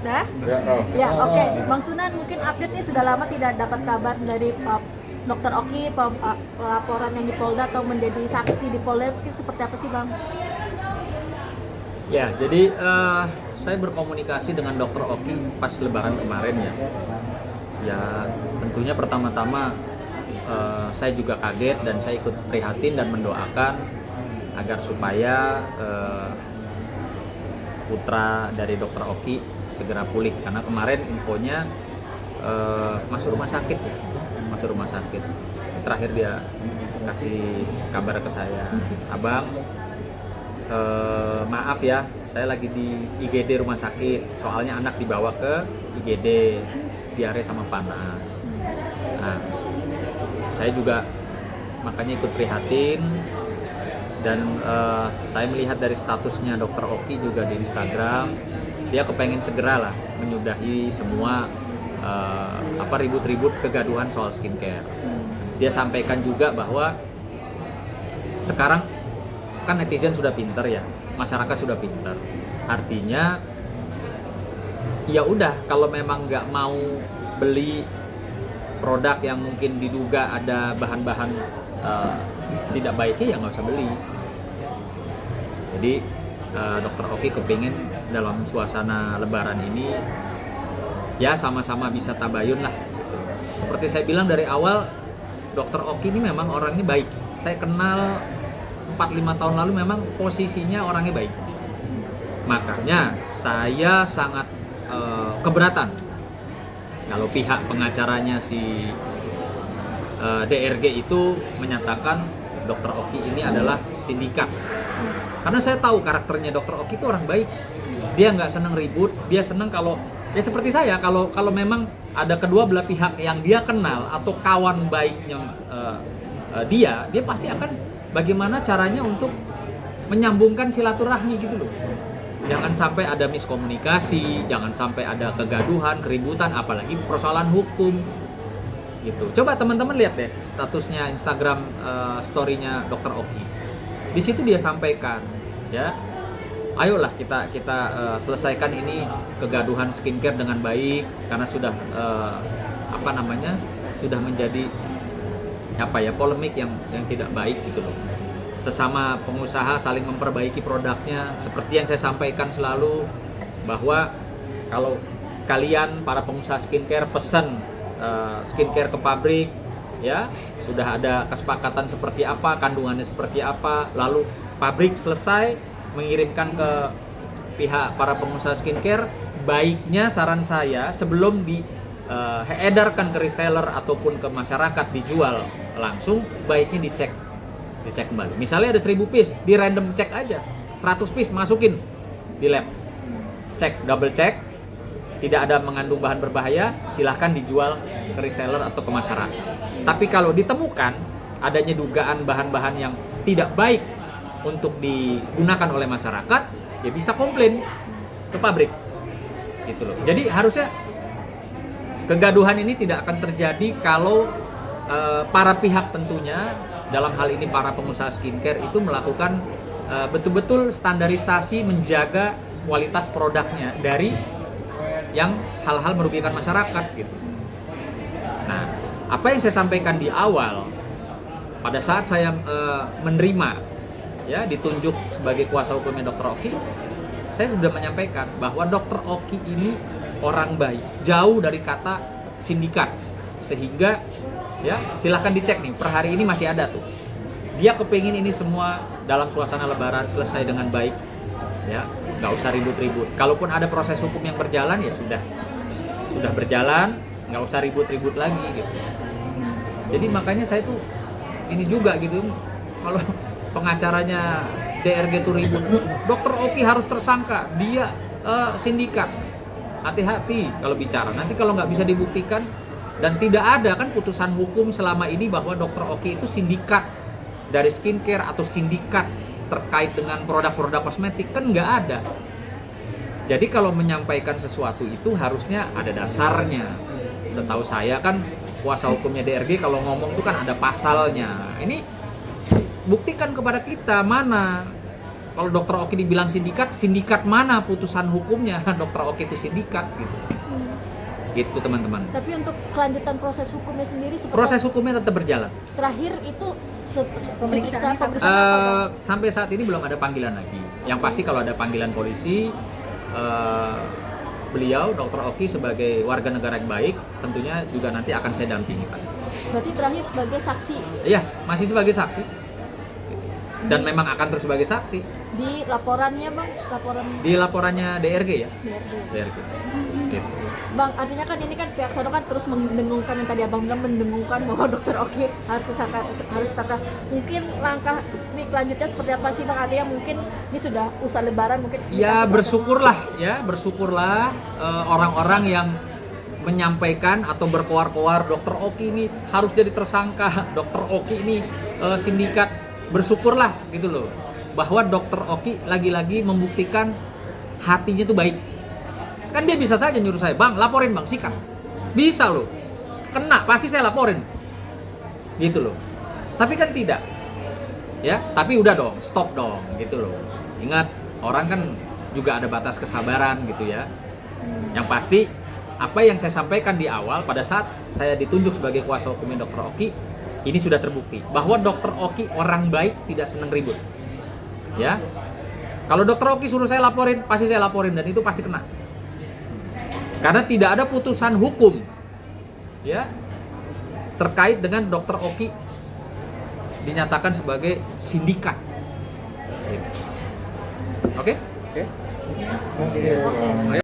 Dah? Ya, oke. Bang Sunan, mungkin update nih, sudah lama tidak dapat kabar dari Dr. Oki, laporan yang di Polda atau menjadi saksi di Polda, seperti apa sih Bang? Ya, jadi saya berkomunikasi dengan Dr. Oki pas Lebaran kemarin ya. Ya, tentunya pertama-tama saya juga kaget dan saya ikut prihatin dan mendoakan agar supaya putra dari Dr. Oki segera pulih, karena kemarin infonya masuk rumah sakit ya, masuk rumah sakit. Terakhir dia kasih kabar ke saya, Abang, maaf ya, saya lagi di IGD rumah sakit, soalnya anak dibawa ke IGD, diare sama panas. Nah, saya juga makanya ikut prihatin dan saya melihat dari statusnya Dr. Oki juga di Instagram, dia kepengen segera lah menyudahi semua ribut-ribut kegaduhan soal skincare. Dia sampaikan juga bahwa sekarang kan netizen sudah pinter ya, masyarakat sudah pinter. Artinya ya udah, kalau memang nggak mau beli produk yang mungkin diduga ada bahan-bahan tidak baiknya, ya nggak usah beli. Jadi Dr. Oki kepingin dalam suasana Lebaran ini ya sama-sama bisa tabayun lah. Seperti saya bilang dari awal, Dr. Oki ini memang orangnya baik. Saya kenal 4-5 tahun lalu, memang posisinya orangnya baik. Makanya saya sangat keberatan kalau pihak pengacaranya si DRG itu menyatakan Dr. Oki ini adalah sindikat. Karena saya tahu karakternya Dr. Oki itu orang baik. Dia nggak seneng ribut, dia seneng kalau ya seperti saya, kalau memang ada kedua belah pihak yang dia kenal atau kawan baiknya dia pasti akan bagaimana caranya untuk menyambungkan silaturahmi gitu loh. Jangan sampai ada miskomunikasi, jangan sampai ada kegaduhan, keributan, apalagi persoalan hukum gitu. Coba teman-teman lihat deh statusnya Instagram story-nya Dr. Oki. Di situ dia sampaikan, ya, ayolah kita selesaikan ini kegaduhan skincare dengan baik, karena sudah sudah menjadi polemik yang tidak baik gitu loh. Sesama pengusaha saling memperbaiki produknya, seperti yang saya sampaikan selalu bahwa kalau kalian para pengusaha skincare pesan skincare ke pabrik, ya sudah ada kesepakatan seperti apa, kandungannya seperti apa, lalu pabrik selesai mengirimkan ke pihak para pengusaha skincare, baiknya saran saya sebelum diedarkan ke reseller ataupun ke masyarakat dijual langsung, baiknya dicek kembali. Misalnya ada 1000 piece, di random cek aja, 100 piece masukin di lab, double cek, tidak ada mengandung bahan berbahaya, silahkan dijual ke reseller atau ke masyarakat. Tapi kalau ditemukan adanya dugaan bahan-bahan yang tidak baik untuk digunakan oleh masyarakat, ya bisa komplain ke pabrik gitu loh. Jadi harusnya kegaduhan ini tidak akan terjadi kalau para pihak, tentunya dalam hal ini para pengusaha skincare itu melakukan betul-betul standarisasi, menjaga kualitas produknya dari yang hal-hal merugikan masyarakat gitu. Nah, apa yang saya sampaikan di awal pada saat saya menerima, ya, ditunjuk sebagai kuasa hukumnya Dr. Oki, saya sudah menyampaikan bahwa Dr. Oki ini orang baik, jauh dari kata sindikat. Sehingga ya silahkan dicek nih, per hari ini masih ada tuh. Dia kepingin ini semua dalam suasana Lebaran selesai dengan baik, ya, nggak usah ribut-ribut. Kalaupun ada proses hukum yang berjalan, ya sudah berjalan, nggak usah ribut-ribut lagi gitu. Jadi makanya saya tuh ini juga gitu, kalau pengacaranya DRG tuh ribut, Dr. Oki harus tersangka, dia sindikat. Hati-hati kalau bicara, nanti kalau nggak bisa dibuktikan dan tidak ada kan putusan hukum selama ini bahwa Dr. Oki itu sindikat dari skincare atau sindikat terkait dengan produk-produk kosmetik, kan nggak ada. Jadi kalau menyampaikan sesuatu itu harusnya ada dasarnya. Setahu saya kan kuasa hukumnya DRG kalau ngomong itu kan ada pasalnya. Ini buktikan kepada kita mana Kalau Dokter Oki dibilang sindikat mana putusan hukumnya Dokter Oki itu sindikat gitu. Gitu teman-teman. Tapi untuk kelanjutan proses hukumnya sendiri seperti Proses hukumnya tetap berjalan. terakhir itu Pemeriksaan pemeriksaan Sampai saat ini belum ada panggilan lagi. Yang pasti kalau ada panggilan polisi, beliau Dokter Oki sebagai warga negara yang baik tentunya juga nanti akan saya dampingi pasti. berarti terakhir sebagai saksi Iya, masih sebagai saksi. Dan memang akan terus sebagai saksi di laporannya bang, di laporannya DRG ya. DRD. DRG. Gitu. Bang, artinya kan ini kan pihak sono kan terus mendengungkan yang tadi abang bilang, mendengungkan bahwa Dokter Oki harus tersangka. Mungkin langkah ini selanjutnya seperti apa sih bang? Artinya mungkin ini sudah usai lebaran mungkin. Ya bersyukurlah orang-orang yang menyampaikan atau berkoar-koar Dokter Oki ini harus jadi tersangka, Dokter Oki ini sindikat. Bersyukurlah gitu loh bahwa Dokter Oki lagi-lagi membuktikan hatinya itu baik. Kan dia bisa saja nyuruh saya, bang laporin bang, sikat, bisa loh, kena pasti saya laporin gitu loh. Tapi kan tidak ya, tapi udah dong, stop dong gitu loh. Ingat, orang kan juga ada batas kesabaran gitu ya. Yang pasti apa yang saya sampaikan di awal pada saat saya ditunjuk sebagai kuasa hukumnya Dokter Oki, ini sudah terbukti bahwa Dokter Oki orang baik, tidak senang ribut. Ya, kalau Dokter Oki suruh saya laporin, pasti saya laporin dan itu pasti kena. Karena tidak ada putusan hukum, ya, terkait dengan Dokter Oki dinyatakan sebagai sindikat. Oke? Oke.